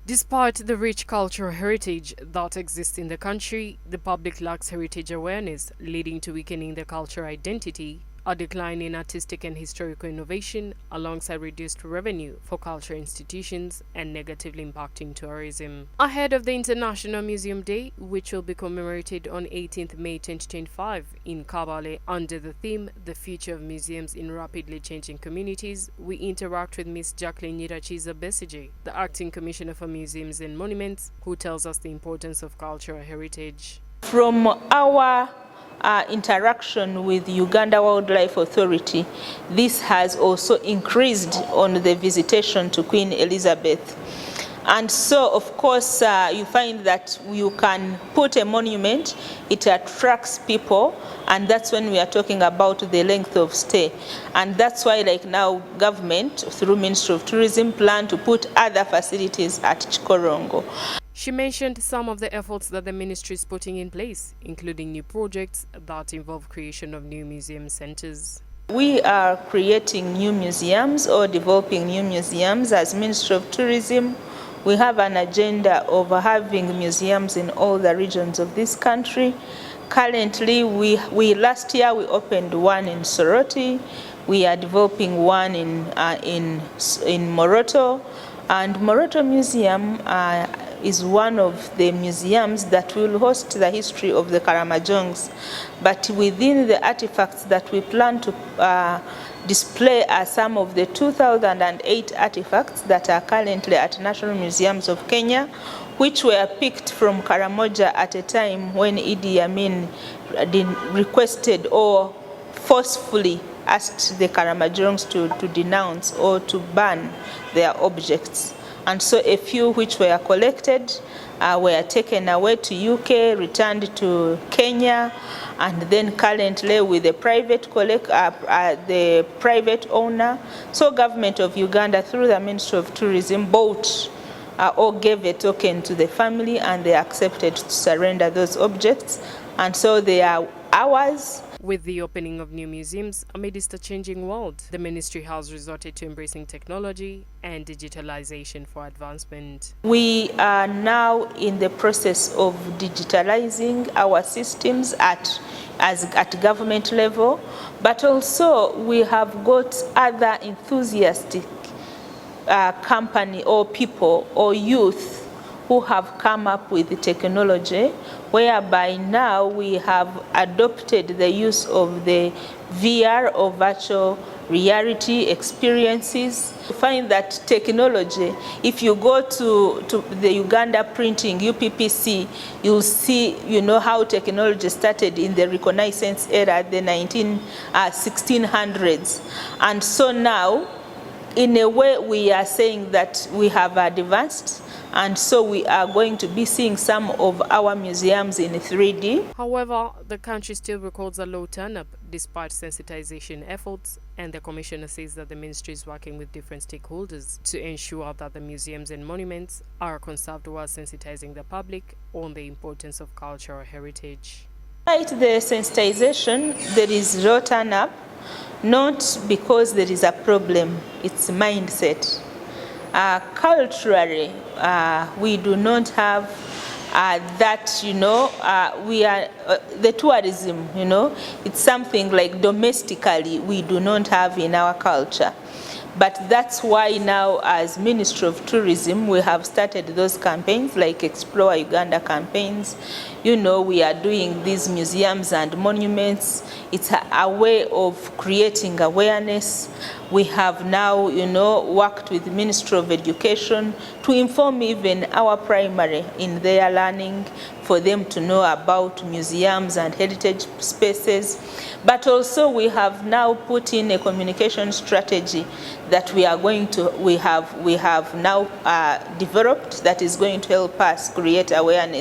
Despite the rich cultural heritage that exists in the country, the public lacks heritage awareness, leading to weakening the cultural identity, a decline in artistic and historical innovation, alongside reduced revenue for cultural institutions and negatively impacting tourism. Ahead of the International Museum Day, which will be commemorated on 18th May 2025 in Kabale under the theme The Future of Museums in Rapidly Changing Communities, we interact with Ms. Jackline Nyiracyiza Besigye, the Acting Commissioner for Museums and Monuments, who tells us the importance of cultural heritage. From our interaction with Uganda Wildlife Authority, this has also increased on the visitation to Queen Elizabeth. And so, of course, you find that you can put a monument, it attracts people, and that's when we are talking about the length of stay. And that's why, like now, government, through Ministry of Tourism, plan to put other facilities at Chikorongo. She mentioned some of the efforts that the ministry is putting in place, including new projects that involve creation of new museum centers. We are creating new museums or developing new museums as Ministry of Tourism. We have an agenda of having museums in all the regions of this country. Currently, last year we opened one in Soroti. We are developing one in Moroto, and Moroto Museum is one of the museums that will host the history of the Karamajongs. But within the artifacts that we plan to display are some of the 2008 artifacts that are currently at National Museums of Kenya, which were picked from Karamoja at a time when Idi Amin requested or forcefully asked the Karamajongs to denounce or to ban their objects. And so a few which were collected were taken away to UK, returned to Kenya, and then currently with the private owner. So government of Uganda, through the Ministry of Tourism, bought or gave a token to the family, and they accepted to surrender those objects. And so they are ours. With the opening of new museums amidst a changing world, the ministry has resorted to embracing technology and digitalization for advancement. We are now in the process of digitalizing our systems at government level, but also we have got other enthusiastic company or people or youth who have come up with the technology, whereby now we have adopted the use of the VR or virtual reality experiences. You find that technology, if you go to the Uganda printing, UPPC, you'll see, how technology started in the Reconnaissance era, the 1600s. And so now, in a way, we are saying that we have advanced, and so we are going to be seeing some of our museums in 3D. However, the country still records a low turn-up despite sensitization efforts, and the Commissioner says that the ministry is working with different stakeholders to ensure that the museums and monuments are conserved while sensitizing the public on the importance of cultural heritage. Despite the sensitization, there is low turn-up, not because there is a problem, it's mindset. Culturally, we do not have that, we are, the tourism, it's something like domestically we do not have in our culture. But that's why now, as Ministry of Tourism, we have started those campaigns like Explore Uganda campaigns. We are doing these museums and monuments. It's a way of creating awareness. We have now, worked with the Ministry of Education to inform even our primary in their learning, for them to know about museums and heritage spaces. But also we have now put in a communication strategy that we have now developed, that is going to help us create awareness.